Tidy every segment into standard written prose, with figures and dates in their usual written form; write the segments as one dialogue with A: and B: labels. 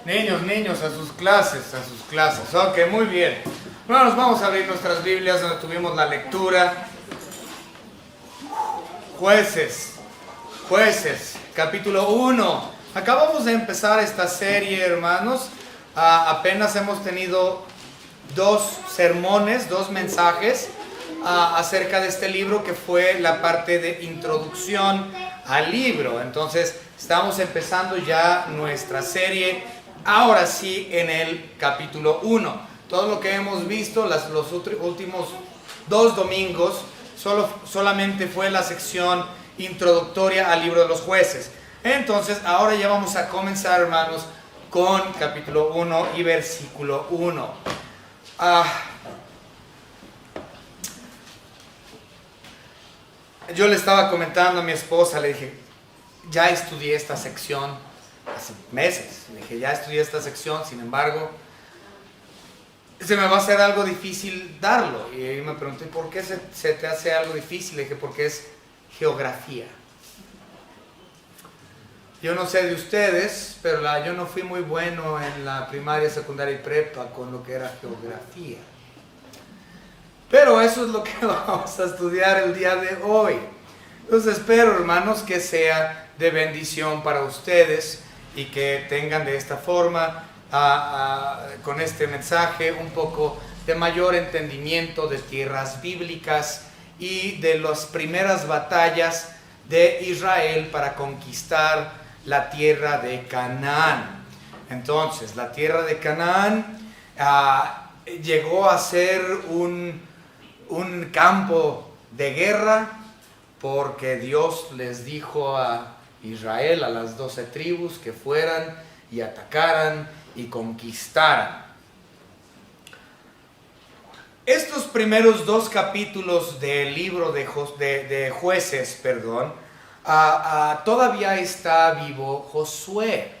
A: Niños, a sus clases, a sus clases. Ok, muy bien. Bueno, nos vamos a abrir nuestras Biblias donde tuvimos la lectura. Jueces, capítulo 1. Acabamos de empezar esta serie, hermanos. Apenas hemos tenido dos sermones, dos mensajes acerca de este libro, que fue la parte de introducción al libro. Entonces, estamos empezando ya nuestra serie, ahora sí, en el capítulo 1. Todo lo que hemos visto los últimos dos domingos solamente fue la sección introductoria al libro de los jueces. Entonces, ahora ya vamos a comenzar, hermanos, con capítulo 1 y versículo 1. Yo le estaba comentando a mi esposa, le dije, ya estudié esta sección hace meses. Le dije, ya estudié esta sección, sin embargo, se me va a hacer algo difícil darlo. Y ella me preguntó, ¿por qué se te hace algo difícil? Le dije, porque es geografía. Yo no sé de ustedes, pero yo no fui muy bueno en la primaria, secundaria y prepa con lo que era geografía. Pero eso es lo que vamos a estudiar el día de hoy. Entonces espero, hermanos, que sea de bendición para ustedes y que tengan de esta forma, con este mensaje, un poco de mayor entendimiento de tierras bíblicas y de las primeras batallas de Israel para conquistar la tierra de Canaán. Entonces, la tierra de Canaán llegó a ser un campo de guerra, porque Dios les dijo a Israel, a las 12 tribus, que fueran y atacaran y conquistaran. Estos primeros dos capítulos del libro de Jueces, todavía está vivo Josué.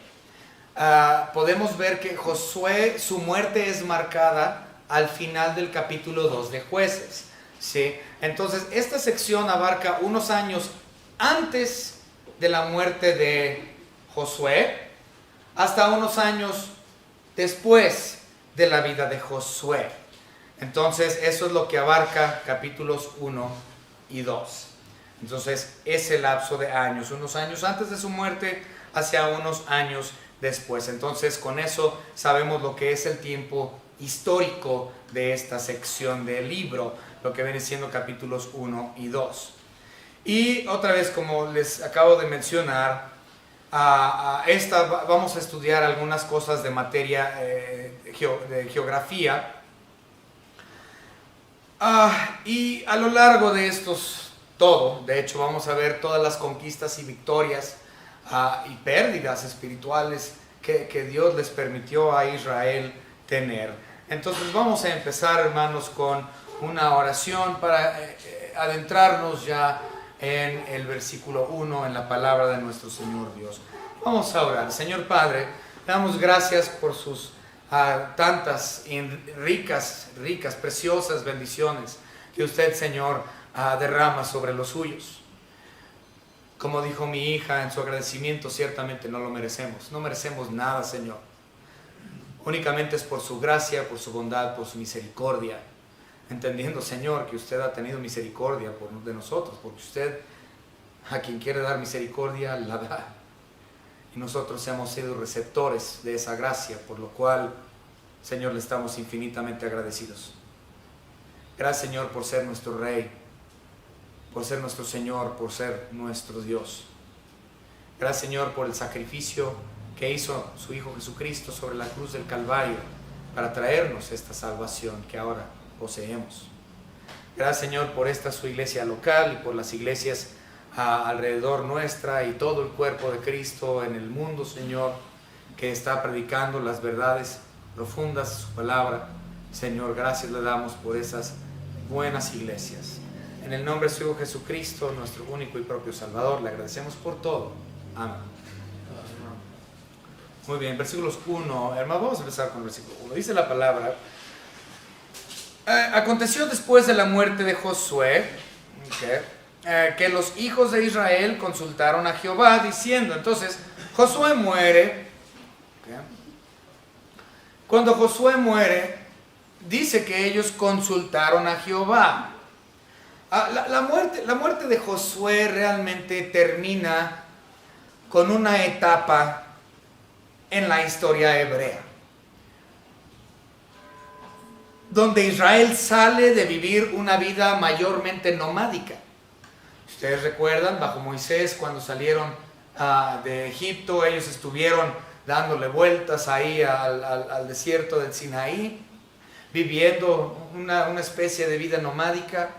A: Podemos ver que Josué, su muerte es marcada al final del capítulo 2 de Jueces, ¿sí? Entonces, esta sección abarca unos años antes de la muerte de Josué, hasta unos años después de la vida de Josué. Entonces, eso es lo que abarca capítulos 1 y 2. Entonces, ese lapso de años, unos años antes de su muerte, hacia unos años después. Entonces, con eso sabemos lo que es el tiempo histórico de esta sección del libro, lo que viene siendo capítulos 1 y 2. Y otra vez, como les acabo de mencionar, vamos a estudiar algunas cosas de materia de geografía. Y a lo largo de de hecho, vamos a ver todas las conquistas y victorias y pérdidas espirituales que Dios les permitió a Israel tener. Entonces vamos a empezar, hermanos, con una oración para adentrarnos ya en el versículo 1, en la palabra de nuestro Señor Dios. Vamos a orar. Señor Padre, damos gracias por sus tantas ricas, preciosas bendiciones que usted, Señor, derrama sobre los suyos. Como dijo mi hija en su agradecimiento, ciertamente no lo merecemos. No merecemos nada, Señor. Únicamente es por su gracia, por su bondad, por su misericordia. Entendiendo, Señor, que usted ha tenido misericordia de nosotros, porque usted, a quien quiere dar misericordia, la da. Y nosotros hemos sido receptores de esa gracia, por lo cual, Señor, le estamos infinitamente agradecidos. Gracias, Señor, por ser nuestro Rey, por ser nuestro Señor, por ser nuestro Dios. Gracias, Señor, por el sacrificio que hizo su Hijo Jesucristo sobre la cruz del Calvario para traernos esta salvación que ahora poseemos. Gracias, Señor, por esta su iglesia local y por las iglesias alrededor nuestra y todo el cuerpo de Cristo en el mundo, Señor, que está predicando las verdades profundas de su palabra. Señor, gracias le damos por esas buenas iglesias. En el nombre de su Hijo Jesucristo, nuestro único y propio Salvador, le agradecemos por todo. Amén. Muy bien, versículos 1, hermano, vamos a empezar con el versículo 1. Dice la palabra: aconteció después de la muerte de Josué, que los hijos de Israel consultaron a Jehová diciendo. Entonces, Josué muere, Cuando Josué muere, dice que ellos consultaron a Jehová. La muerte de Josué realmente termina con una etapa en la historia hebrea, donde Israel sale de vivir una vida mayormente nomádica. Ustedes recuerdan, bajo Moisés, cuando salieron de Egipto, ellos estuvieron dándole vueltas ahí al desierto del Sinaí, viviendo una especie de vida nomádica.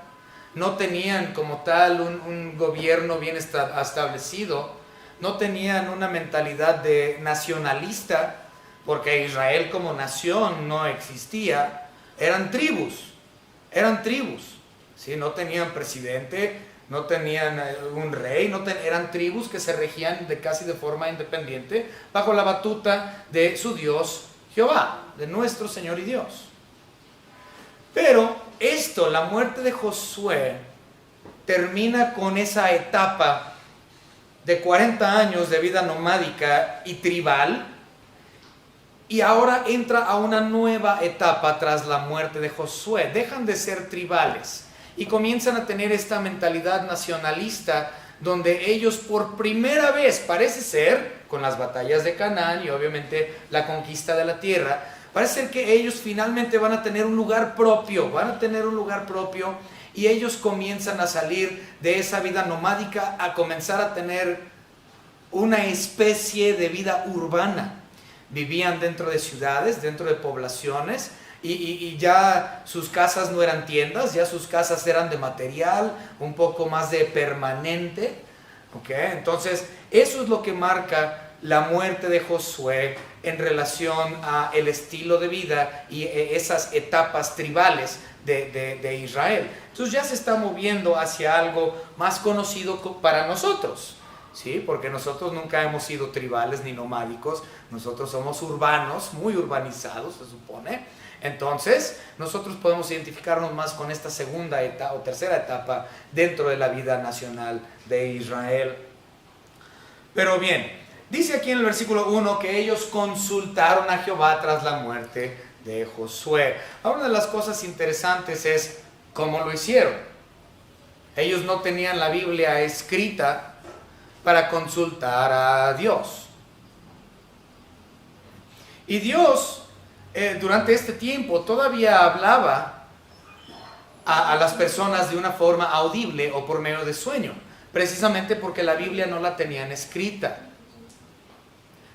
A: No tenían como tal un gobierno bien establecido, no tenían una mentalidad de nacionalista, porque Israel como nación no existía. Eran tribus, ¿sí? No tenían presidente, no tenían un rey, eran tribus que se regían casi de forma independiente bajo la batuta de su Dios Jehová, de nuestro Señor y Dios. Pero la muerte de Josué, termina con esa etapa de 40 años de vida nomádica y tribal, y ahora entra a una nueva etapa tras la muerte de Josué. Dejan de ser tribales y comienzan a tener esta mentalidad nacionalista, donde ellos por primera vez, parece ser, con las batallas de Canaán y obviamente la conquista de la tierra, parece ser que ellos finalmente van a tener un lugar propio, y ellos comienzan a salir de esa vida nomádica a comenzar a tener una especie de vida urbana. Vivían dentro de ciudades, dentro de poblaciones, y ya sus casas no eran tiendas, ya sus casas eran de material, un poco más de permanente. ¿Okay? Entonces, eso es lo que marca la muerte de Josué en relación a el estilo de vida y esas etapas tribales de Israel. Entonces ya se está moviendo hacia algo más conocido para nosotros, ¿sí? Porque nosotros nunca hemos sido tribales ni nomádicos, nosotros somos urbanos, muy urbanizados se supone. Entonces nosotros podemos identificarnos más con esta segunda o tercera etapa dentro de la vida nacional de Israel. Pero bien, dice aquí en el versículo 1 que ellos consultaron a Jehová tras la muerte de Josué. Ahora, una de las cosas interesantes es cómo lo hicieron. Ellos no tenían la Biblia escrita para consultar a Dios. Y Dios, durante este tiempo, todavía hablaba a las personas de una forma audible o por medio de sueño, precisamente porque la Biblia no la tenían escrita.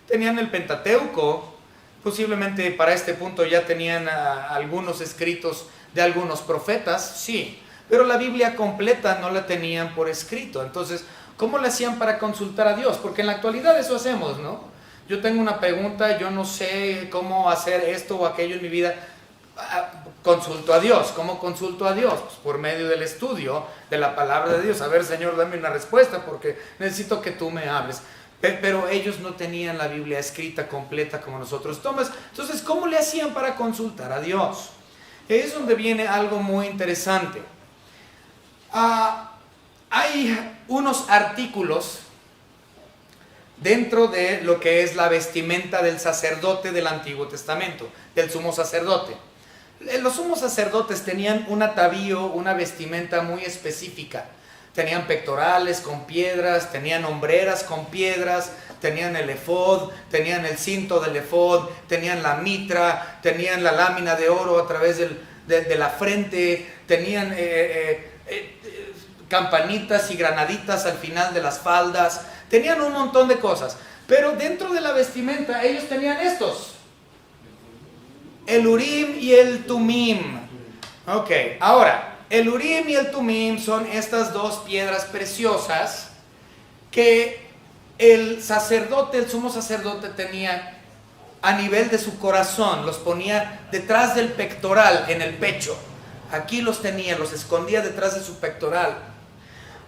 A: Tenían el Pentateuco, posiblemente para este punto ya tenían algunos escritos de algunos profetas, sí, pero la Biblia completa no la tenían por escrito. Entonces, ¿cómo le hacían para consultar a Dios? Porque en la actualidad eso hacemos, ¿no? Yo tengo una pregunta, yo no sé cómo hacer esto o aquello en mi vida, consulto a Dios. ¿Cómo consulto a Dios? Pues por medio del estudio de la palabra de Dios. A ver, Señor, dame una respuesta porque necesito que tú me hables. Pero ellos no tenían la Biblia escrita completa como nosotros. Entonces, ¿cómo le hacían para consultar a Dios? Es donde viene algo muy interesante. Hay unos artículos dentro de lo que es la vestimenta del sacerdote del Antiguo Testamento, del sumo sacerdote. Los sumos sacerdotes tenían un atavío, una vestimenta muy específica. Tenían pectorales con piedras, tenían hombreras con piedras, tenían el efod, tenían el cinto del efod, tenían la mitra, tenían la lámina de oro a través de la frente, tenían campanitas y granaditas al final de las faldas, tenían un montón de cosas. Pero dentro de la vestimenta ellos tenían estos: el Urim y el Tumim. Ok, ahora, el Urim y el Tumim son estas dos piedras preciosas que el sacerdote, el sumo sacerdote, tenía a nivel de su corazón. Los ponía detrás del pectoral, en el pecho. Aquí los tenía, los escondía detrás de su pectoral.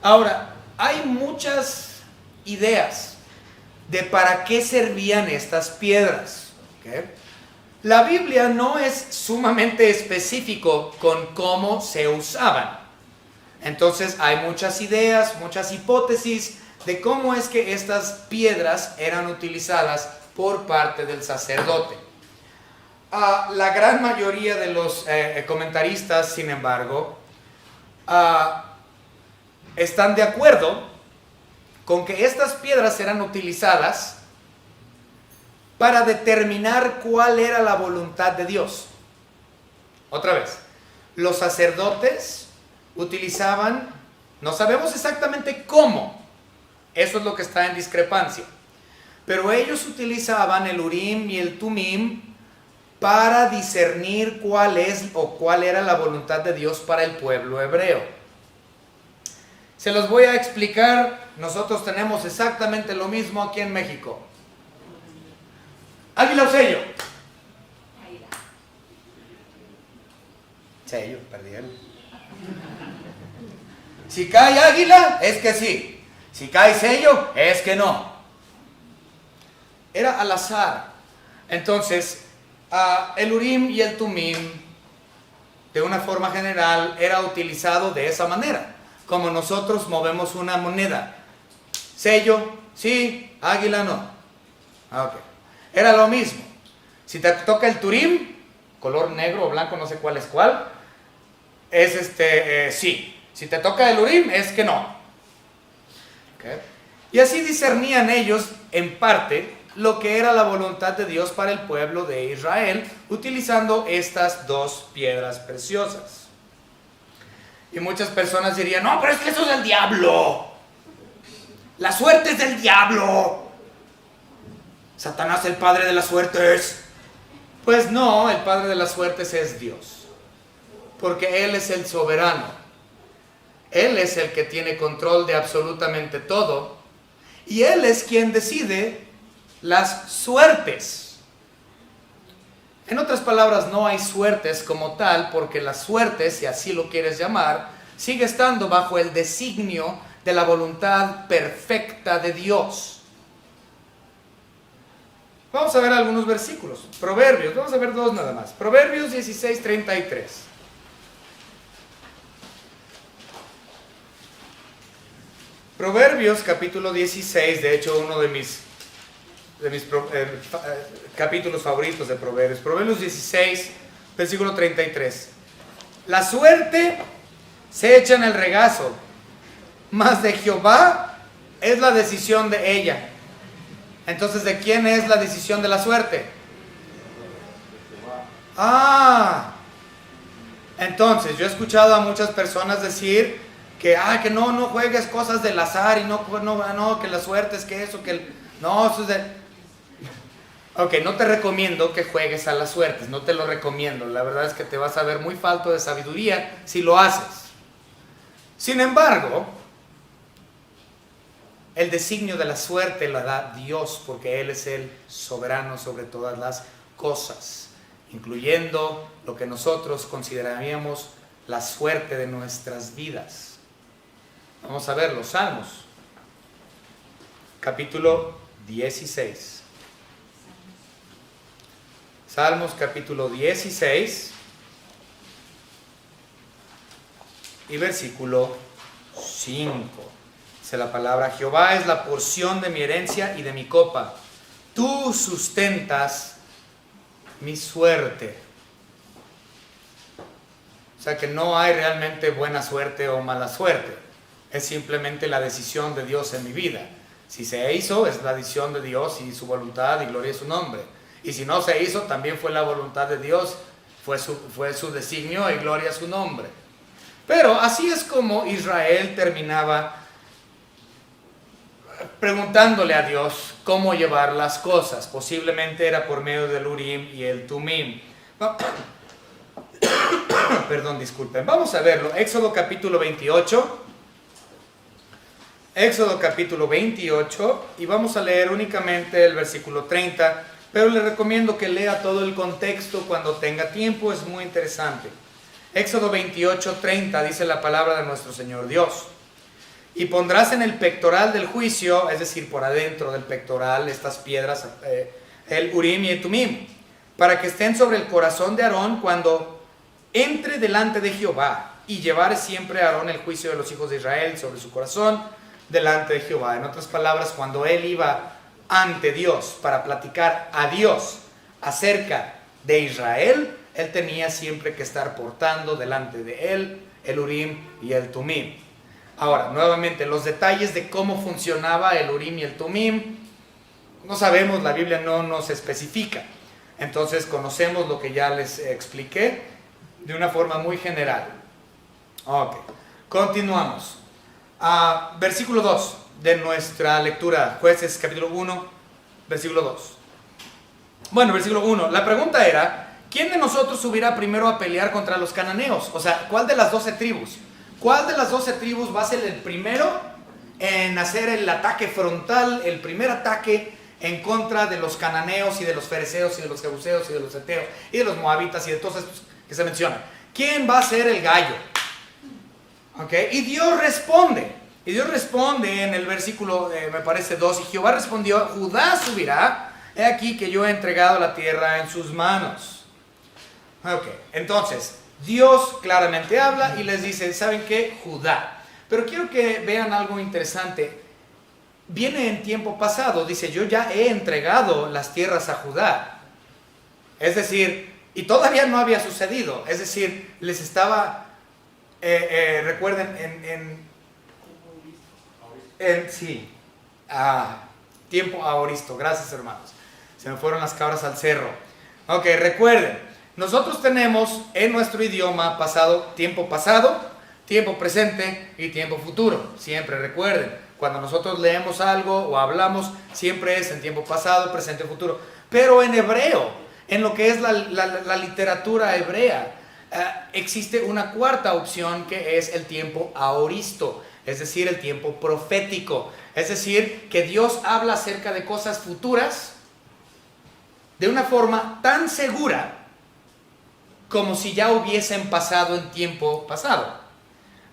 A: Ahora, hay muchas ideas de para qué servían estas piedras, ¿okay? La Biblia no es sumamente específico con cómo se usaban. Entonces hay muchas ideas, muchas hipótesis de cómo es que estas piedras eran utilizadas por parte del sacerdote. La gran mayoría de los comentaristas, sin embargo, están de acuerdo con que estas piedras eran utilizadas para determinar cuál era la voluntad de Dios. Otra vez, los sacerdotes utilizaban, no sabemos exactamente cómo, eso es lo que está en discrepancia, pero ellos utilizaban el Urim y el Tumim para discernir cuál es o cuál era la voluntad de Dios para el pueblo hebreo. Se los voy a explicar. Nosotros tenemos exactamente lo mismo aquí en México. ¿Águila o sello? Sello, perdieron. Si cae águila, es que sí. Si cae sello, es que no. Era al azar. Entonces, el Urim y el Tumim, de una forma general, era utilizado de esa manera. Como nosotros movemos una moneda. Sello, sí, águila, no. Okay. Era lo mismo. Si te toca el Turim, color negro o blanco, no sé cuál es cuál, es sí. Si te toca el Urim, es que no. Okay. Y así discernían ellos, en parte, lo que era la voluntad de Dios para el pueblo de Israel, utilizando estas dos piedras preciosas. Y muchas personas dirían, no, pero es que eso es del diablo. La suerte es del diablo. Satanás, el padre de las suertes. Pues no, el padre de las suertes es Dios. Porque Él es el soberano. Él es el que tiene control de absolutamente todo. Y Él es quien decide las suertes. En otras palabras, no hay suertes como tal, porque las suertes, si así lo quieres llamar, sigue estando bajo el designio de la voluntad perfecta de Dios. Vamos a ver algunos versículos. Proverbios, vamos a ver dos nada más. Proverbios 16:33. Proverbios capítulo 16, de hecho uno de mis capítulos favoritos de Proverbios. Proverbios 16, versículo 33. La suerte se echa en el regazo, mas de Jehová es la decisión de ella. Entonces, ¿de quién es la decisión de la suerte? Entonces, yo he escuchado a muchas personas decir que no juegues cosas del azar y no, que la suerte es que eso, eso es de... Ok, no te recomiendo que juegues a las suertes, no te lo recomiendo. La verdad es que te vas a ver muy falto de sabiduría si lo haces. Sin embargo, el designio de la suerte lo da Dios, porque Él es el soberano sobre todas las cosas, incluyendo lo que nosotros consideraríamos la suerte de nuestras vidas. Vamos a ver los Salmos, capítulo 16. Salmos capítulo 16 y versículo 5. Dice la palabra: Jehová es la porción de mi herencia y de mi copa. Tú sustentas mi suerte. O sea que no hay realmente buena suerte o mala suerte. Es simplemente la decisión de Dios en mi vida. Si se hizo, es la decisión de Dios y su voluntad, y gloria a su nombre. Y si no se hizo, también fue la voluntad de Dios, fue su designio y gloria a su nombre. Pero así es como Israel terminaba preguntándole a Dios cómo llevar las cosas. Posiblemente era por medio del Urim y el Tumim. Perdón, disculpen. Vamos a verlo. Éxodo capítulo 28. Éxodo capítulo 28. Y vamos a leer únicamente el versículo 30. Pero le recomiendo que lea todo el contexto cuando tenga tiempo, es muy interesante. Éxodo 28:30 dice la palabra de nuestro Señor Dios: y pondrás en el pectoral del juicio, es decir, por adentro del pectoral, estas piedras, el Urim y el Tumim, para que estén sobre el corazón de Aarón cuando entre delante de Jehová, y llevare siempre a Aarón el juicio de los hijos de Israel sobre su corazón delante de Jehová. En otras palabras, cuando él iba ante Dios para platicar a Dios acerca de Israel, él tenía siempre que estar portando delante de él el Urim y el Tumim. Ahora, nuevamente, los detalles de cómo funcionaba el Urim y el Tumim, no sabemos, la Biblia no nos especifica. Entonces conocemos lo que ya les expliqué de una forma muy general. Ok, continuamos. Versículo 2 de nuestra lectura, Jueces capítulo 1, versículo 2. Bueno, versículo 1, la pregunta era, ¿quién de nosotros subirá primero a pelear contra los cananeos? O sea, ¿cuál de las 12 tribus? ¿Cuál de las 12 tribus va a ser el primero en hacer el ataque frontal, el primer ataque en contra de los cananeos y de los fereceos y de los jebuseos y de los heteos y de los moabitas y de todos estos que se mencionan? ¿Quién va a ser el gallo? Okay. Y Dios responde en el versículo, me parece 2, y Jehová respondió, Judá subirá, he aquí que yo he entregado la tierra en sus manos. Ok, entonces, Dios claramente habla y les dice, ¿saben qué? Judá. Pero quiero que vean algo interesante. Viene en tiempo pasado, dice, yo ya he entregado las tierras a Judá. Es decir, y todavía no había sucedido, es decir, les estaba... recuerden sí, tiempo aoristo, gracias hermanos, se me fueron las cabras al cerro. Ok, recuerden, nosotros tenemos en nuestro idioma tiempo pasado, tiempo presente y tiempo futuro. Siempre recuerden, cuando nosotros leemos algo o hablamos, siempre es en tiempo pasado, presente, futuro. Pero en hebreo, en lo que es la literatura hebrea, existe una cuarta opción que es el tiempo aoristo, es decir, el tiempo profético. Es decir, que Dios habla acerca de cosas futuras de una forma tan segura como si ya hubiesen pasado en tiempo pasado.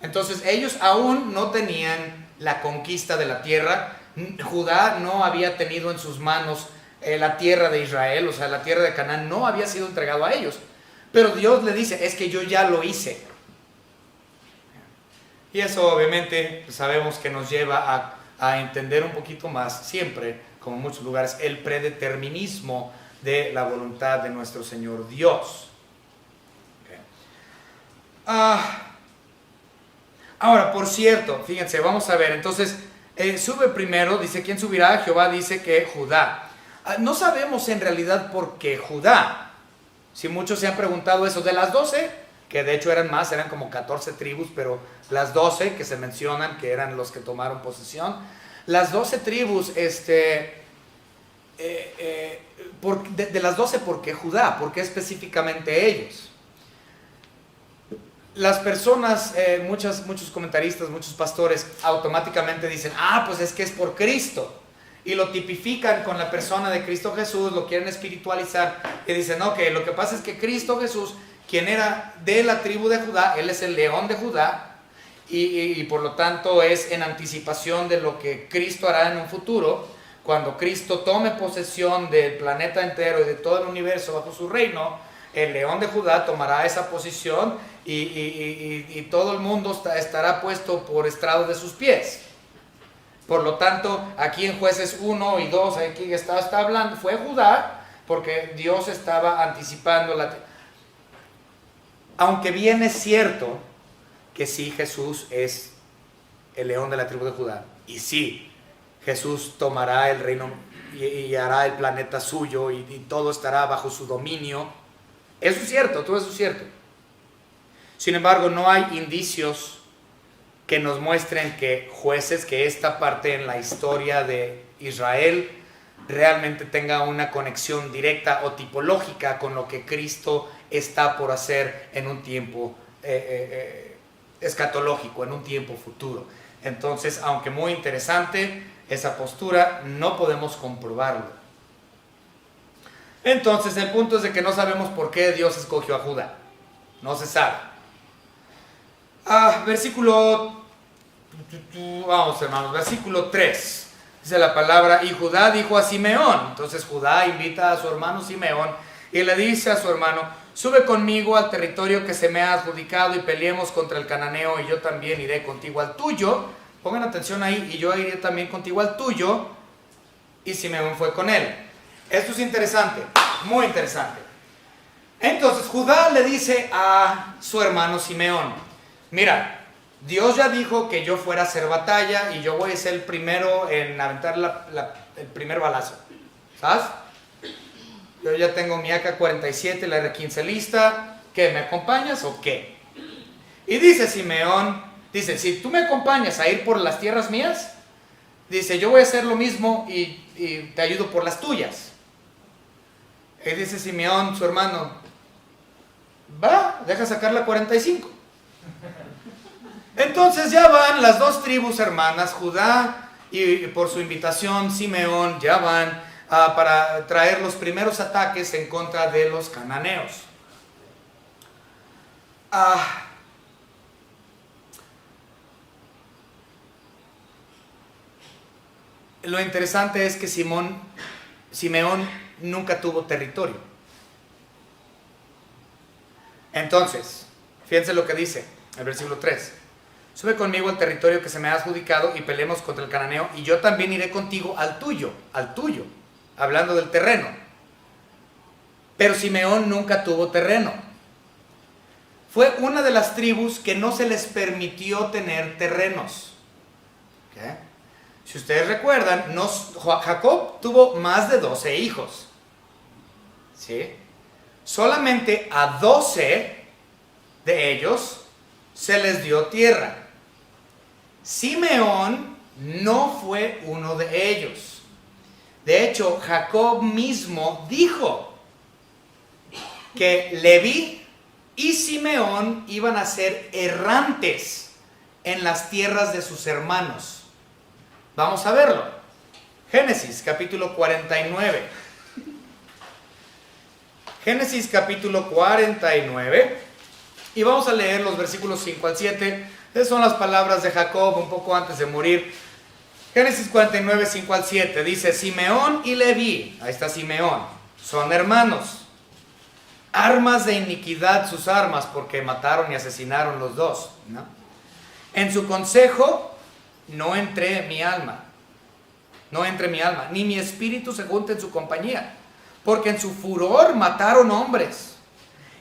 A: Entonces ellos aún no tenían la conquista de la tierra. Judá no había tenido en sus manos la tierra de Israel, o sea, la tierra de Canaán no había sido entregado a ellos. Pero Dios le dice, es que yo ya lo hice. Y eso obviamente sabemos que nos lleva a entender un poquito más, siempre, como en muchos lugares, el predeterminismo de la voluntad de nuestro Señor Dios. Okay. Ahora, por cierto, fíjense, vamos a ver, entonces, sube primero, dice, ¿quién subirá? Jehová dice que Judá. No sabemos en realidad por qué Judá. Si muchos se han preguntado eso, de las 12, que de hecho eran más, eran como 14 tribus, pero las 12 que se mencionan, que eran los que tomaron posesión, las 12 tribus, de las 12, ¿por qué Judá? ¿Por qué específicamente ellos? Las personas, muchos comentaristas, muchos pastores, automáticamente dicen, pues es que es por Cristo. Y lo tipifican con la persona de Cristo Jesús, lo quieren espiritualizar y dicen, ok, lo que pasa es que Cristo Jesús, quien era de la tribu de Judá, él es el león de Judá y por lo tanto es en anticipación de lo que Cristo hará en un futuro, cuando Cristo tome posesión del planeta entero y de todo el universo bajo su reino, el león de Judá tomará esa posición y todo el mundo estará puesto por estrado de sus pies. Por lo tanto, aquí en Jueces 1 y 2, aquí está hablando, fue Judá, porque Dios estaba anticipando aunque bien es cierto que sí, Jesús es el león de la tribu de Judá, y sí, Jesús tomará el reino y hará el planeta suyo y todo estará bajo su dominio. Eso es cierto, todo eso es cierto. Sin embargo, no hay indicios que nos muestren que Jueces, que esta parte en la historia de Israel realmente tenga una conexión directa o tipológica con lo que Cristo está por hacer en un tiempo escatológico, en un tiempo futuro. Entonces, aunque muy interesante esa postura, no podemos comprobarlo. Entonces, el punto es de que no sabemos por qué Dios escogió a Judá. No se sabe. Vamos hermanos, versículo 3, dice la palabra, y Judá dijo a Simeón, entonces Judá invita a su hermano Simeón y le dice a su hermano, sube conmigo al territorio que se me ha adjudicado y peleemos contra el cananeo y yo también iré contigo al tuyo. Pongan atención ahí, y yo iré también contigo al tuyo, y Simeón fue con él. Esto es interesante, muy interesante. Entonces Judá le dice a su hermano Simeón, mira, Dios ya dijo que yo fuera a hacer batalla y yo voy a ser el primero en aventar el primer balazo, ¿sabes? Yo ya tengo mi AK-47, la R-15 lista, ¿qué? ¿Me acompañas o qué? Y dice Simeón, dice, si tú me acompañas a ir por las tierras mías, dice, yo voy a hacer lo mismo y te ayudo por las tuyas. Y dice Simeón, su hermano, va, deja sacar la 45. Entonces ya van las dos tribus hermanas, Judá y por su invitación Simeón, ya van para traer los primeros ataques en contra de los cananeos. Lo interesante es que Simeón nunca tuvo territorio. Entonces, fíjense lo que dice el versículo 3. Sube conmigo al territorio que se me ha adjudicado y peleemos contra el cananeo, y yo también iré contigo al tuyo, hablando del terreno. Pero Simeón nunca tuvo terreno. Fue una de las tribus que no se les permitió tener terrenos. ¿Okay? Si ustedes recuerdan, Jacob tuvo más de 12 hijos. ¿Sí? Solamente a 12 de ellos se les dio tierra. Simeón no fue uno de ellos. De hecho, Jacob mismo dijo que Leví y Simeón iban a ser errantes en las tierras de sus hermanos. Vamos a verlo. Génesis capítulo 49. Génesis capítulo 49. Y vamos a leer los versículos 5 al 7. Esas son las palabras de Jacob un poco antes de morir. Génesis 49, 5 al 7. Dice, Simeón y Leví, ahí está Simeón, son hermanos. Armas de iniquidad sus armas, porque mataron y asesinaron los dos, ¿no? En su consejo no entré mi alma, ni mi espíritu se junte en su compañía, porque en su furor mataron hombres,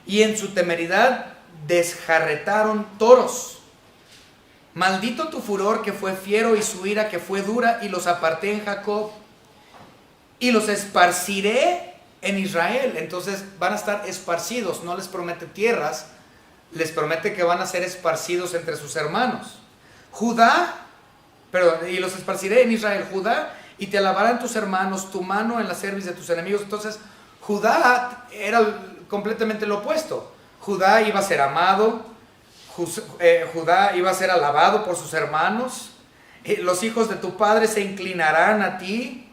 A: y en su temeridad desjarretaron toros. Maldito tu furor que fue fiero y su ira que fue dura, y los aparté en Jacob, y los esparciré en Israel. Entonces van a estar esparcidos, no les promete tierras, les promete que van a ser esparcidos entre sus hermanos. Y los esparciré en Israel, Judá, y te alabarán tus hermanos, tu mano en la cerviz de tus enemigos. Entonces Judá era completamente lo opuesto. Judá iba a ser amado, Judá iba a ser alabado por sus hermanos, los hijos de tu padre se inclinarán a ti,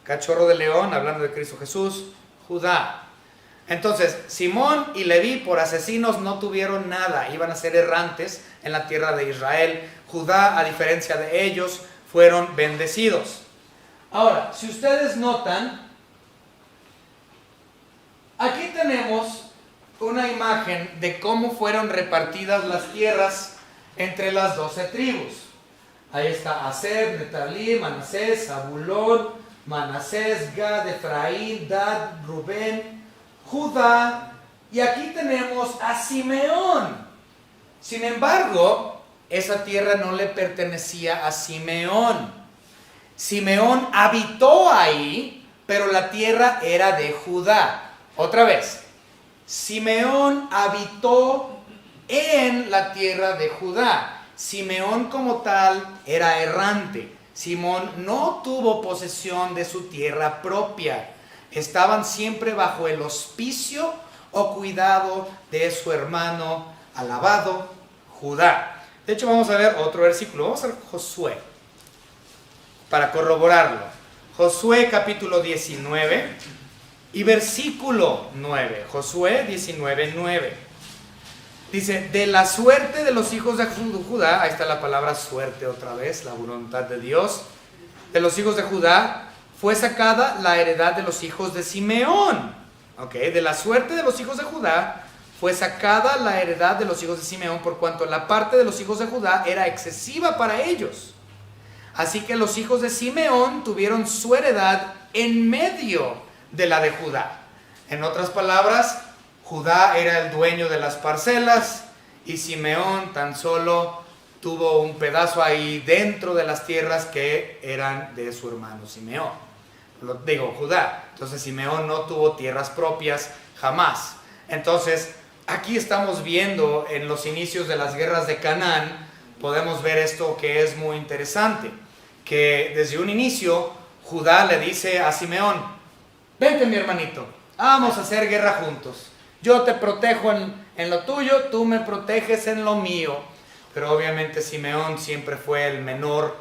A: cachorro de león, hablando de Cristo Jesús, Judá. Entonces, Simón y Leví por asesinos no tuvieron nada, iban a ser errantes en la tierra de Israel. Judá, a diferencia de ellos, fueron bendecidos. Ahora, si ustedes notan, aquí tenemos una imagen de cómo fueron repartidas las tierras entre las 12 tribus. Ahí está Aser, Neftalí, Manasés, Zabulón, Manasés, Gad, Efraín, Gad, Rubén, Judá, y aquí tenemos a Simeón. Sin embargo, esa tierra no le pertenecía a Simeón. Simeón habitó ahí, pero la tierra era de Judá. Otra vez, Simeón habitó en la tierra de Judá. Simeón como tal era errante. Simón no tuvo posesión de su tierra propia. Estaban siempre bajo el hospicio o cuidado de su hermano alabado Judá. De hecho, vamos a ver otro versículo. Vamos a ver Josué para corroborarlo. Josué capítulo 19 y versículo 9. Josué 19, 9. Dice, de la suerte de los hijos de Judá, ahí está la palabra suerte otra vez, la voluntad de Dios. De los hijos de Judá fue sacada la heredad de los hijos de Simeón. De la suerte de los hijos de Judá fue sacada la heredad de los hijos de Simeón, por cuanto la parte de los hijos de Judá era excesiva para ellos. Así que los hijos de Simeón tuvieron su heredad en medio de la de Judá. En otras palabras, Judá era el dueño de las parcelas y Simeón tan solo tuvo un pedazo ahí dentro de las tierras que eran de su hermano Simeón. Judá. Entonces Simeón no tuvo tierras propias jamás. Entonces, aquí estamos viendo en los inicios de las guerras de Canaán, podemos ver esto que es muy interesante, que desde un inicio Judá le dice a Simeón: vente mi hermanito, vamos a hacer guerra juntos. Yo te protejo en lo tuyo, tú me proteges en lo mío. Pero obviamente Simeón siempre fue el menor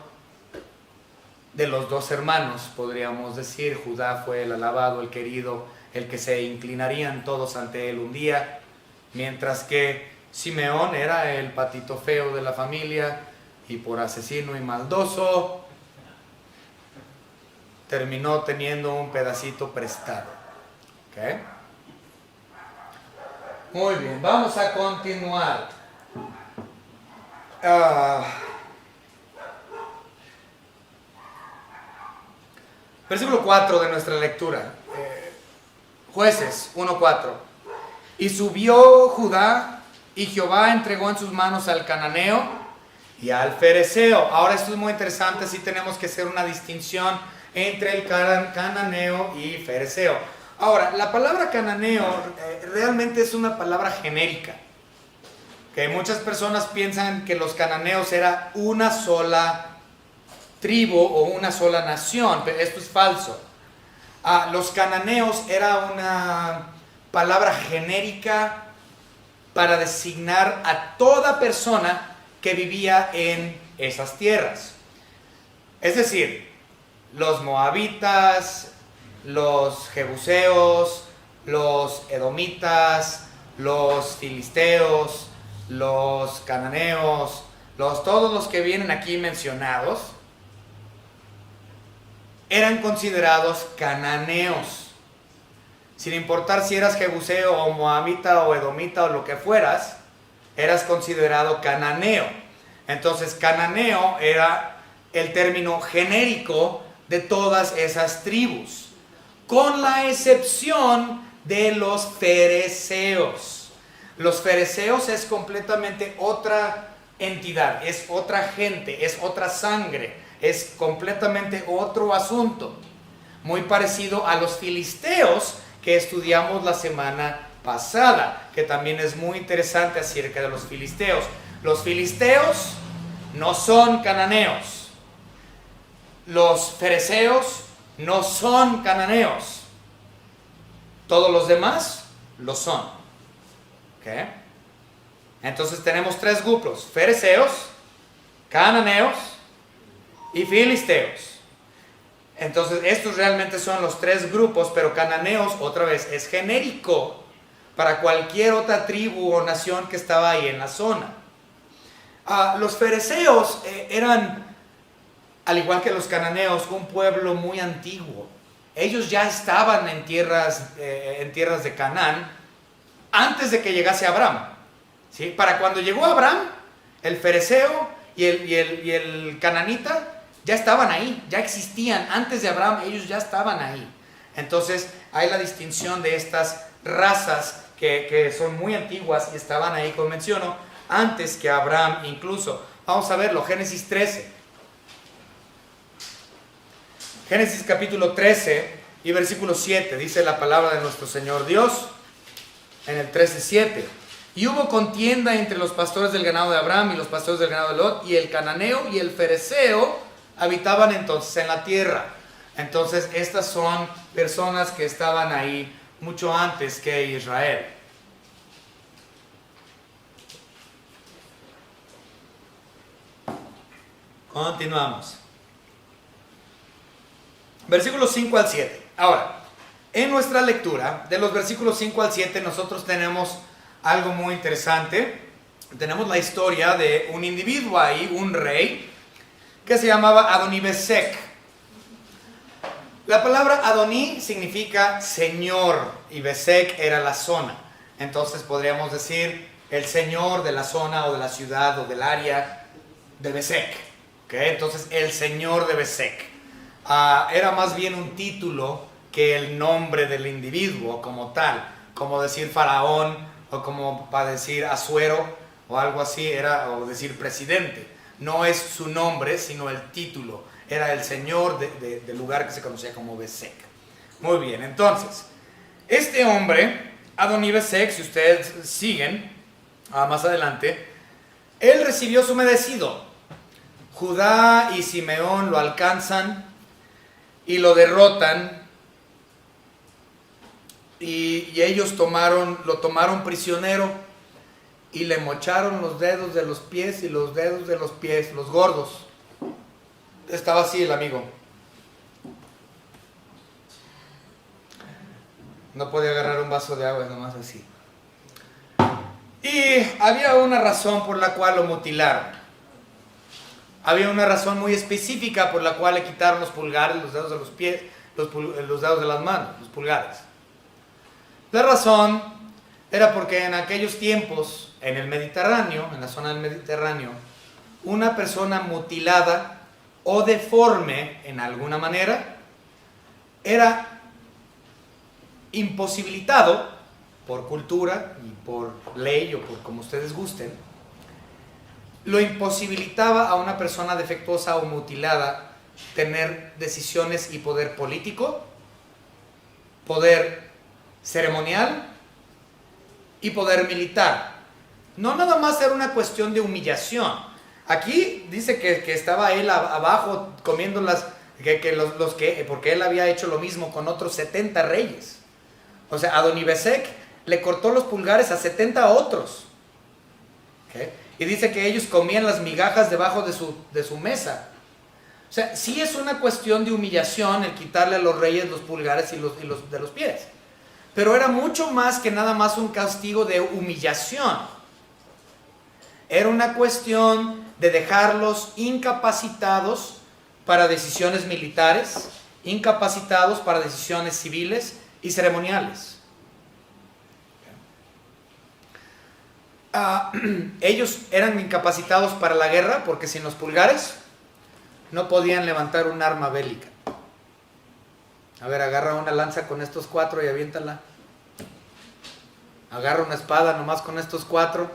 A: de los dos hermanos, podríamos decir. Judá fue el alabado, el querido, el que se inclinarían todos ante él un día, mientras que Simeón era el patito feo de la familia y por asesino y maldoso terminó teniendo un pedacito prestado. ¿Okay? Muy bien, vamos a continuar. Versículo 4 de nuestra lectura. Jueces 1:4. Y subió Judá, y Jehová entregó en sus manos al cananeo y al fereceo. Ahora esto es muy interesante, sí tenemos que hacer una distinción entre el cananeo y fereceo. Ahora, la palabra cananeo realmente es una palabra genérica. Que muchas personas piensan que los cananeos era una sola tribu o una sola nación, pero esto es falso. Los cananeos era una palabra genérica para designar a toda persona que vivía en esas tierras. Es decir, los moabitas, los jebuseos, los edomitas, los filisteos, los cananeos, todos los que vienen aquí mencionados, eran considerados cananeos. Sin importar si eras jebuseo o moabita o edomita o lo que fueras, eras considerado cananeo. Entonces, cananeo era el término genérico de todas esas tribus, con la excepción de los fereceos. Los fereceos es completamente otra entidad, es otra gente, es otra sangre, es completamente otro asunto, muy parecido a los filisteos que estudiamos la semana pasada, que también es muy interesante acerca de los filisteos. Los filisteos no son cananeos, los fereceos no son cananeos, todos los demás lo son. ¿Okay? Entonces tenemos tres grupos: fereceos, cananeos y filisteos. Entonces estos realmente son los tres grupos, pero cananeos otra vez es genérico para cualquier otra tribu o nación que estaba ahí en la zona. Los fereceos eran, al igual que los cananeos, un pueblo muy antiguo. Ellos ya estaban en tierras de Canaán antes de que llegase Abraham. ¿Sí? Para cuando llegó Abraham, el fereceo y el cananita ya estaban ahí, ya existían. Antes de Abraham ellos ya estaban ahí. Entonces hay la distinción de estas razas que son muy antiguas y estaban ahí, como menciono, antes que Abraham incluso. Vamos a verlo, Génesis 13. Génesis capítulo 13 y versículo 7, dice la palabra de nuestro Señor Dios en el 13:7. Y hubo contienda entre los pastores del ganado de Abraham y los pastores del ganado de Lot, y el cananeo y el fereceo habitaban entonces en la tierra. Entonces estas son personas que estaban ahí mucho antes que Israel. Continuamos. Versículos 5 al 7. Ahora, en nuestra lectura de los versículos 5 al 7 nosotros tenemos algo muy interesante. Tenemos la historia de un individuo ahí, un rey, que se llamaba Adonibesec. La palabra Adoní significa señor y Besec era la zona. Entonces podríamos decir el señor de la zona o de la ciudad o del área de Besec. ¿Okay? Entonces el señor de Besec. Era más bien un título que el nombre del individuo como tal. como decir faraón, o como para decir Asuero, o algo así, o decir presidente. No es su nombre, sino el título. Era el señor del lugar que se conocía como Besek. Muy bien, entonces, este hombre, Adoni-Besek, si ustedes siguen más adelante, él recibió su merecido. Judá y Simeón lo alcanzan y lo derrotan, y ellos lo tomaron prisionero y le mocharon los dedos de los pies y los dedos de los pies, los gordos. Estaba así el amigo. No podía agarrar un vaso de agua, nomás así. Y había una razón por la cual lo mutilaron. Había una razón muy específica por la cual le quitaron los pulgares, los dedos de los pies, los dedos de las manos, los pulgares. La razón era porque en aquellos tiempos, en el Mediterráneo, en la zona del Mediterráneo, una persona mutilada o deforme en alguna manera era imposibilitado por cultura y por ley o por como ustedes gusten, lo imposibilitaba a una persona defectuosa o mutilada tener decisiones y poder político, poder ceremonial y poder militar. No nada más era una cuestión de humillación. Aquí dice que estaba él abajo comiendo porque él había hecho lo mismo con otros 70 reyes. O sea, Adoni-Besek le cortó los pulgares a 70 otros. ¿Okay? Y dice que ellos comían las migajas debajo de su mesa. O sea, sí es una cuestión de humillación el quitarle a los reyes los pulgares y los de los pies. Pero era mucho más que nada más un castigo de humillación. Era una cuestión de dejarlos incapacitados para decisiones militares, incapacitados para decisiones civiles y ceremoniales. Ellos eran incapacitados para la guerra porque sin los pulgares no podían levantar un arma bélica. A ver, agarra una lanza con estos 4 y aviéntala. Agarra una espada nomás con estos 4.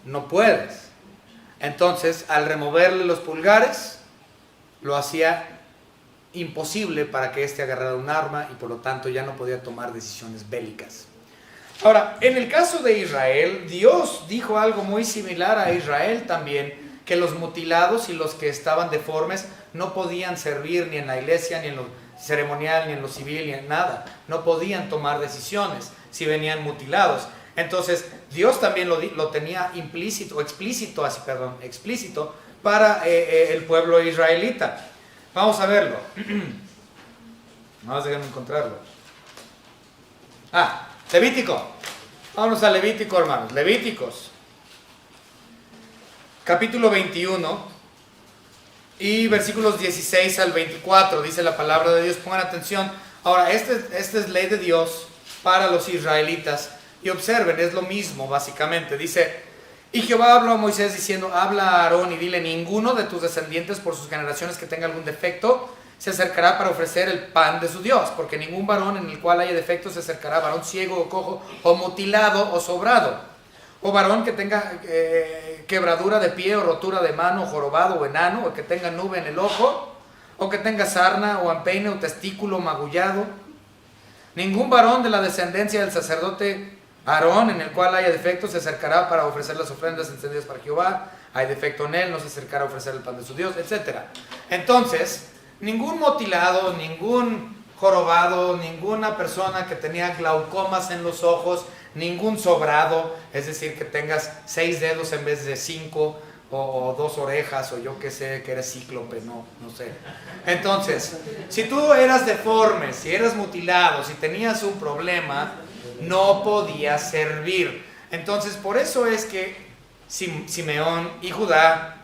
A: No puedes. Entonces, al removerle los pulgares, lo hacía imposible para que éste agarrara un arma y por lo tanto ya no podía tomar decisiones bélicas. Ahora, en el caso de Israel, Dios dijo algo muy similar a Israel también, que los mutilados y los que estaban deformes no podían servir ni en la iglesia, ni en lo ceremonial, ni en lo civil, ni en nada. No podían tomar decisiones si venían mutilados. Entonces, Dios también lo tenía explícito para el pueblo israelita. Vamos a verlo. Vamos a encontrarlo. Levítico. Vámonos a Levítico, hermanos. Levíticos. Capítulo 21 y versículos 16 al 24. Dice la palabra de Dios. Pongan atención. Ahora, esta es ley de Dios para los israelitas. Y observen, es lo mismo básicamente. Dice: y Jehová habló a Moisés diciendo: habla a Aarón y dile: ninguno de tus descendientes por sus generaciones que tenga algún defecto se acercará para ofrecer el pan de su Dios, porque ningún varón en el cual haya defecto se acercará, varón ciego o cojo o mutilado o sobrado, o varón que tenga quebradura de pie o rotura de mano, o jorobado o enano, o que tenga nube en el ojo, o que tenga sarna o empeine o testículo magullado. Ningún varón de la descendencia del sacerdote Aarón en el cual haya defecto se acercará para ofrecer las ofrendas encendidas para Jehová. Hay defecto en él, no se acercará a ofrecer el pan de su Dios, etc. Entonces, ningún mutilado, ningún jorobado, ninguna persona que tenía glaucomas en los ojos, ningún sobrado, es decir, que tengas 6 dedos en vez de 5, o 2 orejas, o yo que sé, que eres cíclope, no sé. Entonces, si tú eras deforme, si eras mutilado, si tenías un problema, no podías servir. Entonces, por eso es que Simeón y Judá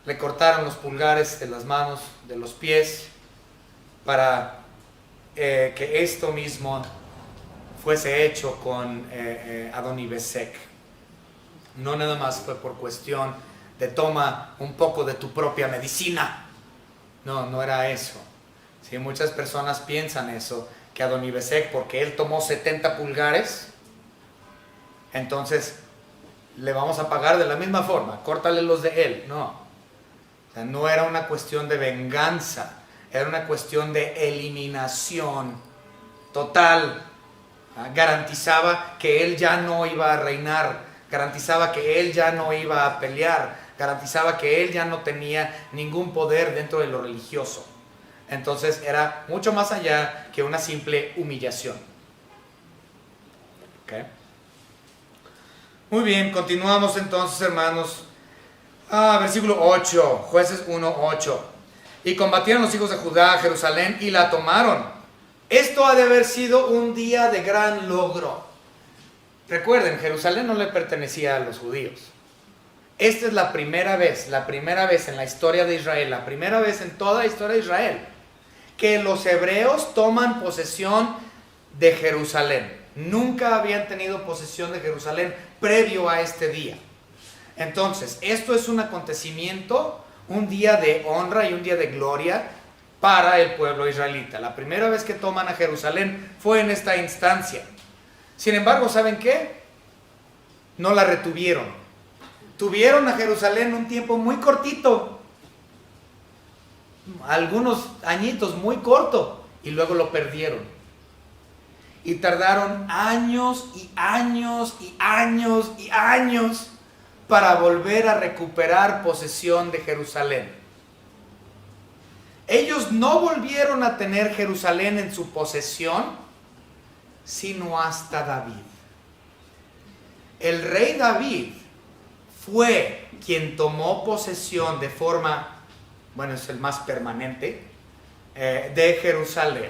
A: le cortaron los pulgares de las manos, de los pies, para que esto mismo fuese hecho con Adoni-Besek. No nada más fue por cuestión de toma un poco de tu propia medicina. No era eso. Sí, muchas personas piensan eso, que Adonibesec, porque él tomó 70 pulgares, entonces le vamos a pagar de la misma forma, córtale los de él. No, o sea, no era una cuestión de venganza, era una cuestión de eliminación total. Garantizaba que él ya no iba a reinar, garantizaba que él ya no iba a pelear, garantizaba que él ya no tenía ningún poder dentro de lo religioso. Entonces era mucho más allá que una simple humillación. ¿Okay? Muy bien, continuamos entonces, hermanos. Versículo 8, Jueces 1:8. Y combatieron los hijos de Judá a Jerusalén y la tomaron. Esto ha de haber sido un día de gran logro. Recuerden, Jerusalén no le pertenecía a los judíos. Esta es la primera vez en la historia de Israel, la primera vez en toda la historia de Israel, que los hebreos toman posesión de Jerusalén. Nunca habían tenido posesión de Jerusalén previo a este día. Entonces, esto es un acontecimiento, un día de honra y un día de gloria para el pueblo israelita. La primera vez que toman a Jerusalén fue en esta instancia. Sin embargo, ¿saben qué? No la retuvieron. Tuvieron a Jerusalén un tiempo muy cortito, algunos añitos, muy corto, y luego lo perdieron. Y tardaron años y años y años y años para volver a recuperar posesión de Jerusalén. Ellos no volvieron a tener Jerusalén en su posesión, sino hasta David. El rey David fue quien tomó posesión de forma, bueno, es el más permanente, de Jerusalén.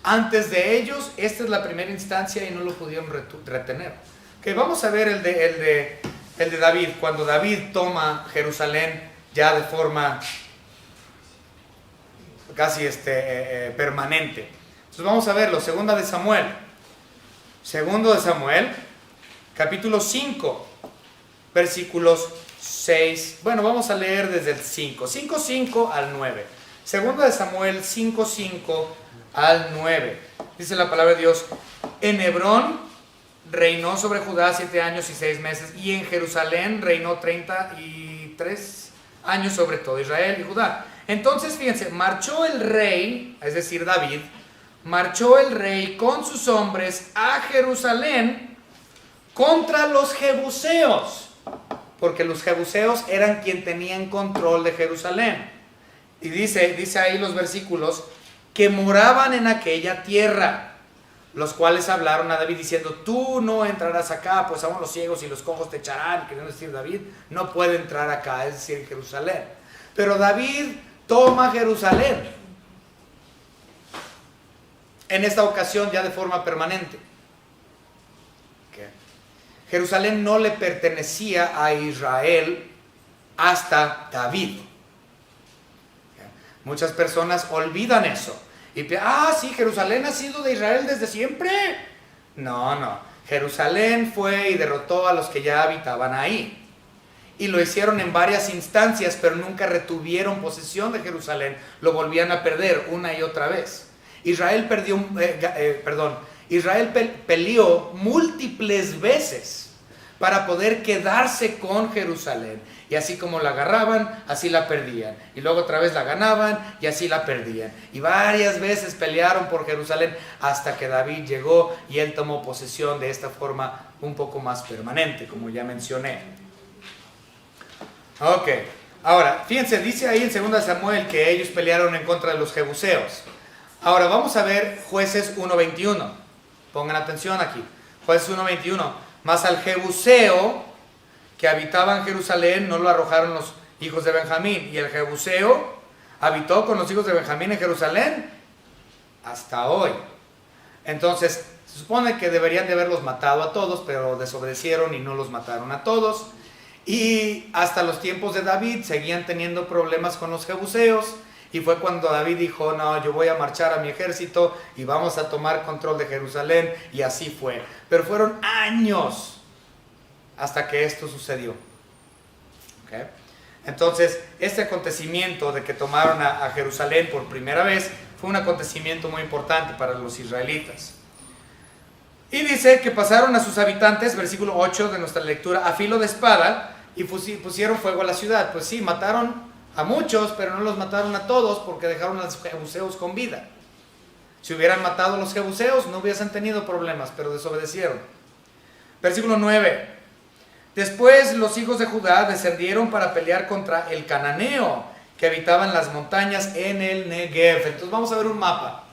A: Antes de ellos, esta es la primera instancia y no lo pudieron retener. Okay, vamos a ver el de David, cuando David toma Jerusalén ya de forma casi permanente. Entonces vamos a verlo, segundo de Samuel, capítulo 5, versículos 6, bueno, vamos a leer desde el 5 al 9. Segundo de Samuel 5 al 9. Dice la palabra de Dios: en Hebrón reinó sobre Judá 7 años y 6 meses, y en Jerusalén reinó 33 años sobre todo Israel y Judá. Entonces, fíjense, marchó el rey, es decir, David, marchó el rey con sus hombres a Jerusalén contra los jebuseos, porque los jebuseos eran quien tenían control de Jerusalén. Y dice ahí los versículos, que moraban en aquella tierra, los cuales hablaron a David diciendo: tú no entrarás acá, pues aún los ciegos y los cojos te echarán. Queriendo decir, David no puede entrar acá, es decir, Jerusalén. Pero David toma Jerusalén, en esta ocasión ya de forma permanente. Jerusalén no le pertenecía a Israel hasta David. Muchas personas olvidan eso y piensan: sí, Jerusalén ha sido de Israel desde siempre. No, Jerusalén fue y derrotó a los que ya habitaban ahí, y lo hicieron en varias instancias, pero nunca retuvieron posesión de Jerusalén, lo volvían a perder una y otra vez. Israel peleó múltiples veces para poder quedarse con Jerusalén. Y así como la agarraban, así la perdían. Y luego otra vez la ganaban y así la perdían. Y varias veces pelearon por Jerusalén hasta que David llegó y él tomó posesión de esta forma un poco más permanente, como ya mencioné. Ok, ahora, fíjense, dice ahí en 2 Samuel que ellos pelearon en contra de los jebuseos. Ahora vamos a ver Jueces 1:21. Pongan atención aquí. Jueces 1:21. Mas al jebuseo que habitaba en Jerusalén no lo arrojaron los hijos de Benjamín. Y el jebuseo habitó con los hijos de Benjamín en Jerusalén hasta hoy. Entonces, se supone que deberían de haberlos matado a todos, pero desobedecieron y no los mataron a todos. Y hasta los tiempos de David seguían teniendo problemas con los jebuseos. Y fue cuando David dijo: no, yo voy a marchar a mi ejército y vamos a tomar control de Jerusalén. Y así fue. Pero fueron años hasta que esto sucedió. ¿Okay? Entonces, este acontecimiento de que tomaron a Jerusalén por primera vez Fue un acontecimiento muy importante para los israelitas. Y dice que pasaron a sus habitantes, versículo 8 de nuestra lectura, a filo de espada y pusieron fuego a la ciudad. Pues sí, mataron a muchos, pero no los mataron a todos porque dejaron a los jebuseos con vida. Si hubieran matado a los jebuseos no hubiesen tenido problemas, pero desobedecieron. Versículo 9. Después los hijos de Judá descendieron para pelear contra el cananeo que habitaba en las montañas en el Negev. Entonces vamos a ver un mapa.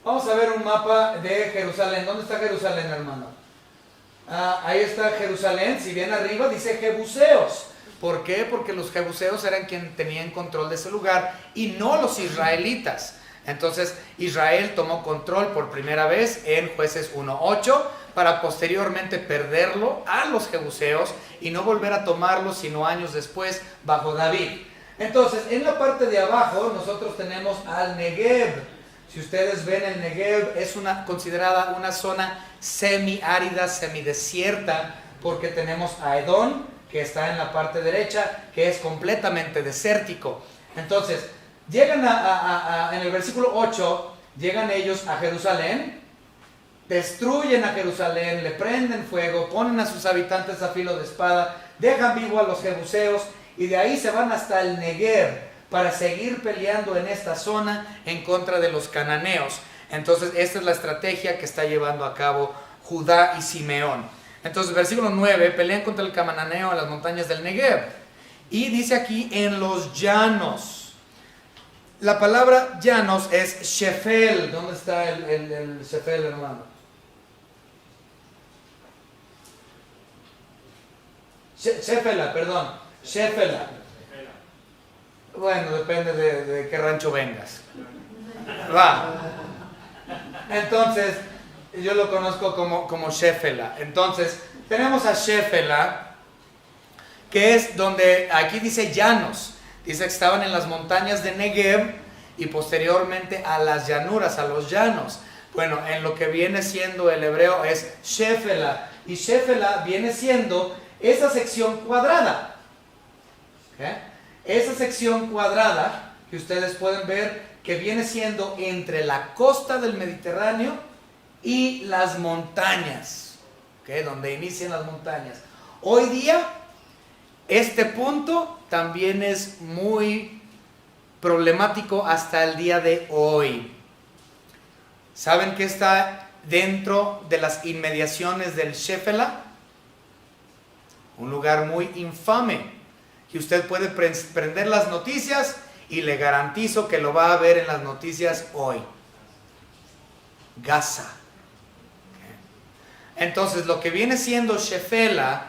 A: Vamos a ver un mapa de Jerusalén. ¿Dónde está Jerusalén, hermano? Ahí está Jerusalén. Si bien arriba dice jebuseos. ¿Por qué? Porque los jebuseos eran quienes tenían control de ese lugar y no los israelitas. Entonces Israel tomó control por primera vez en Jueces 1:8 para posteriormente perderlo a los jebuseos y no volver a tomarlo sino años después bajo David. Entonces en la parte de abajo nosotros tenemos al Negev. Si ustedes ven, el Negev es considerada una zona semiárida, semidesierta, porque tenemos a Edom, que está en la parte derecha, que es completamente desértico. Entonces, llegan en el versículo 8, llegan ellos a Jerusalén, destruyen a Jerusalén, le prenden fuego, ponen a sus habitantes a filo de espada, dejan vivo a los jebuseos, y de ahí se van hasta el Negev, para seguir peleando en esta zona en contra de los cananeos. Entonces esta es la estrategia que está llevando a cabo Judá y Simeón. Entonces versículo 9, pelean contra el cananeo en las montañas del Negev. Y dice aquí en los llanos. La palabra llanos es Shefel. ¿Dónde está el Shefel, hermano? Shefela, perdón. Shefela. Bueno, depende de qué rancho vengas. Va. Entonces, yo lo conozco como Shefela. Entonces, tenemos a Shefela, que es donde, aquí dice llanos. Dice que estaban en las montañas de Negev y posteriormente a las llanuras, a los llanos. Bueno, en lo que viene siendo el hebreo es Shefela. Y Shefela viene siendo esa sección cuadrada. ¿Okay? Esa sección cuadrada que ustedes pueden ver que viene siendo entre la costa del Mediterráneo y las montañas, ¿okay? Donde inician las montañas. Hoy día, este punto también es muy problemático hasta el día de hoy. ¿Saben qué está dentro de las inmediaciones del Shefela? Un lugar muy infame. Y usted puede prender las noticias y le garantizo que lo va a ver en las noticias hoy. Gaza. Entonces lo que viene siendo Shefela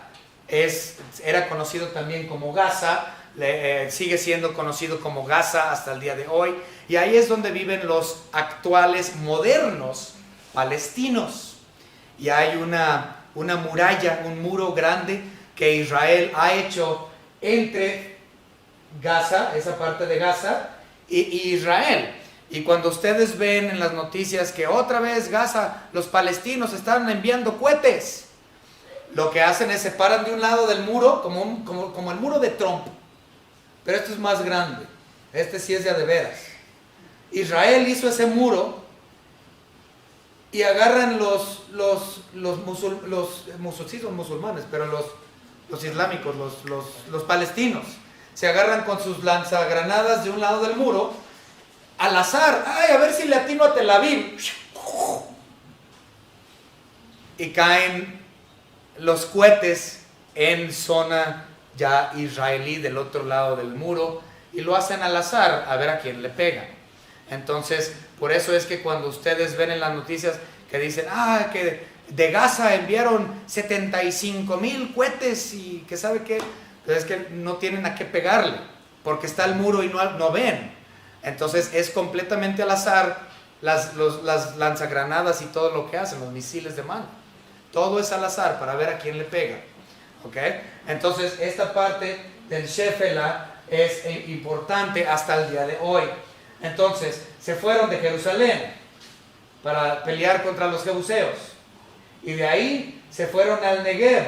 A: era conocido también como Gaza, sigue siendo conocido como Gaza hasta el día de hoy, y ahí es donde viven los actuales modernos palestinos. Y hay una muralla, un muro grande que Israel ha hecho entre Gaza, esa parte de Gaza, y Israel. Y cuando ustedes ven en las noticias que otra vez Gaza, los palestinos están enviando cohetes, lo que hacen es se paran de un lado del muro, como el muro de Trump, pero esto es más grande, este sí es de veras. Israel hizo ese muro y agarran los musulmanes, pero los islámicos, los palestinos, se agarran con sus lanzagranadas de un lado del muro, al azar, a ver si le atino a Tel Aviv, y caen los cohetes en zona ya israelí del otro lado del muro, y lo hacen al azar, a ver a quién le pegan. Entonces, por eso es que cuando ustedes ven en las noticias que dicen, que de Gaza enviaron 75,000 cohetes y que sabe qué, pues es que no tienen a qué pegarle, porque está el muro y no ven. Entonces es completamente al azar las lanzagranadas y todo lo que hacen, los misiles de mano. Todo es al azar para ver a quién le pega. ¿Okay? Entonces esta parte del Shefela es importante hasta el día de hoy. Entonces se fueron de Jerusalén para pelear contra los jebuseos. Y de ahí se fueron al Negev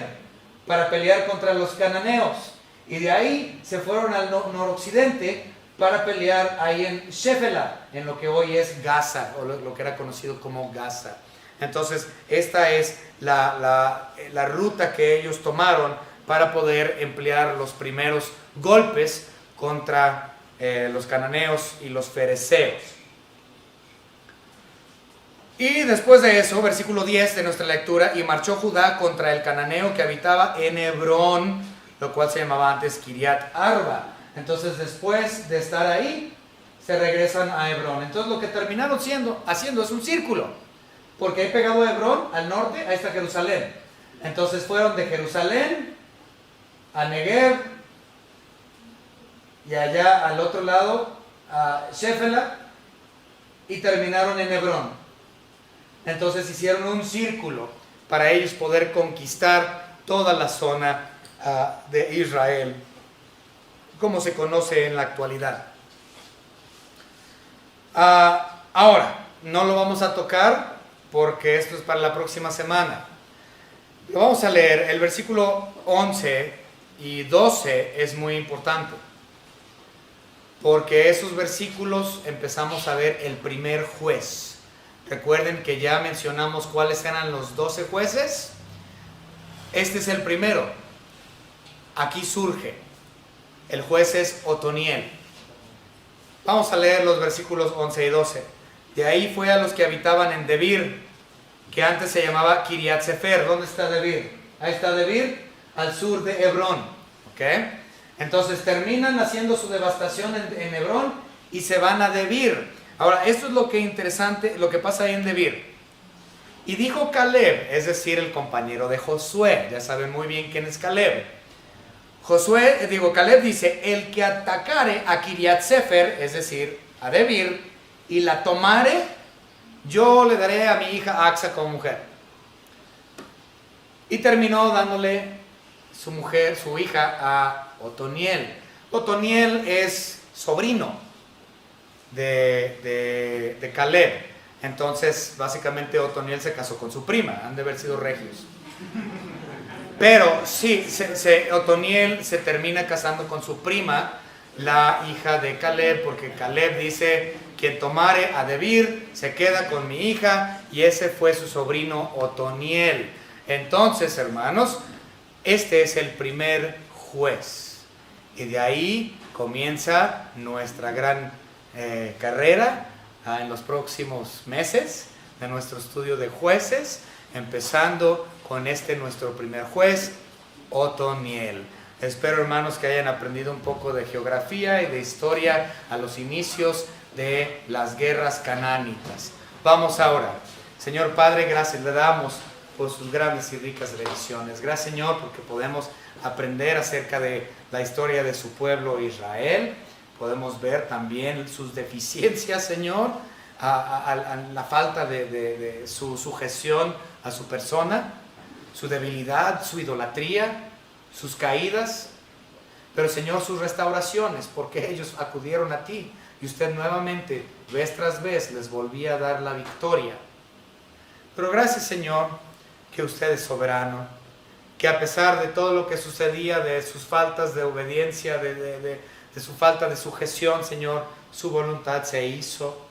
A: para pelear contra los cananeos. Y de ahí se fueron al noroccidente para pelear ahí en Shefela, en lo que hoy es Gaza, o lo que era conocido como Gaza. Entonces, esta es la ruta que ellos tomaron para poder emplear los primeros golpes contra los cananeos y los fereceos. Y después de eso, versículo 10 de nuestra lectura, y marchó Judá contra el cananeo que habitaba en Hebrón, lo cual se llamaba antes Kiriat Arba. Entonces, después de estar ahí, se regresan a Hebrón. Entonces, lo que terminaron haciendo es un círculo, porque ahí pegado a Hebrón, al norte, ahí está Jerusalén. Entonces, fueron de Jerusalén a Negev, y allá al otro lado, a Shefela, y terminaron en Hebrón. Entonces hicieron un círculo para ellos poder conquistar toda la zona de Israel, como se conoce en la actualidad. Ahora, no lo vamos a tocar porque esto es para la próxima semana. Lo vamos a leer. El versículo 11 y 12 es muy importante, porque esos versículos empezamos a ver el primer juez. Recuerden que ya mencionamos cuáles eran los 12 jueces. Este es el primero. Aquí surge. El juez es Otoniel. Vamos a leer los versículos 11 y 12. De ahí fue a los que habitaban en Debir, que antes se llamaba Kiriat Sefer. ¿Dónde está Debir? Ahí está Debir, al sur de Hebrón. ¿Ok? Entonces terminan haciendo su devastación en Hebrón y se van a Debir. Ahora, esto es lo que interesante, lo que pasa ahí en Debir. Y dijo Caleb, es decir, el compañero de Josué. Ya saben muy bien quién es Caleb. Caleb dice, el que atacare a Kiriat Sefer, es decir, a Debir, y la tomare, yo le daré a mi hija Axa como mujer. Y terminó dándole su hija a Otoniel. Otoniel es sobrino de Caleb. Entonces, básicamente Otoniel se casó con su prima. Han de haber sido regios. Pero sí, Otoniel se termina casando con su prima, la hija de Caleb, porque Caleb dice, quien tomare a Debir se queda con mi hija, y ese fue su sobrino Otoniel. Entonces, hermanos, este es el primer juez. Y de ahí comienza nuestra gran carrera en los próximos meses de nuestro estudio de jueces, empezando con nuestro primer juez, Otoniel. Espero, hermanos, que hayan aprendido un poco de geografía y de historia a los inicios de las guerras canánitas. Vamos ahora. Señor Padre, gracias le damos por sus grandes y ricas bendiciones. Gracias, Señor, porque podemos aprender acerca de la historia de su pueblo Israel. Podemos ver también sus deficiencias, Señor, a la falta de su sujeción a su persona, su debilidad, su idolatría, sus caídas, pero, Señor, sus restauraciones, porque ellos acudieron a ti y usted nuevamente, vez tras vez, les volvía a dar la victoria. Pero gracias, Señor, que usted es soberano, que a pesar de todo lo que sucedía, de sus faltas de obediencia, de su falta de sujeción, Señor, su voluntad se hizo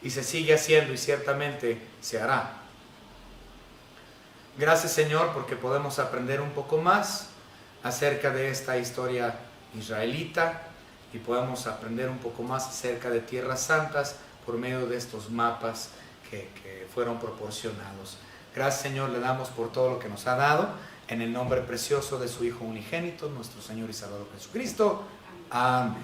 A: y se sigue haciendo, y ciertamente se hará. Gracias, Señor, porque podemos aprender un poco más acerca de esta historia israelita, y podemos aprender un poco más acerca de tierras santas por medio de estos mapas que fueron proporcionados. Gracias, Señor, le damos por todo lo que nos ha dado, en el nombre precioso de su Hijo unigénito, nuestro Señor y Salvador Jesucristo. Amén.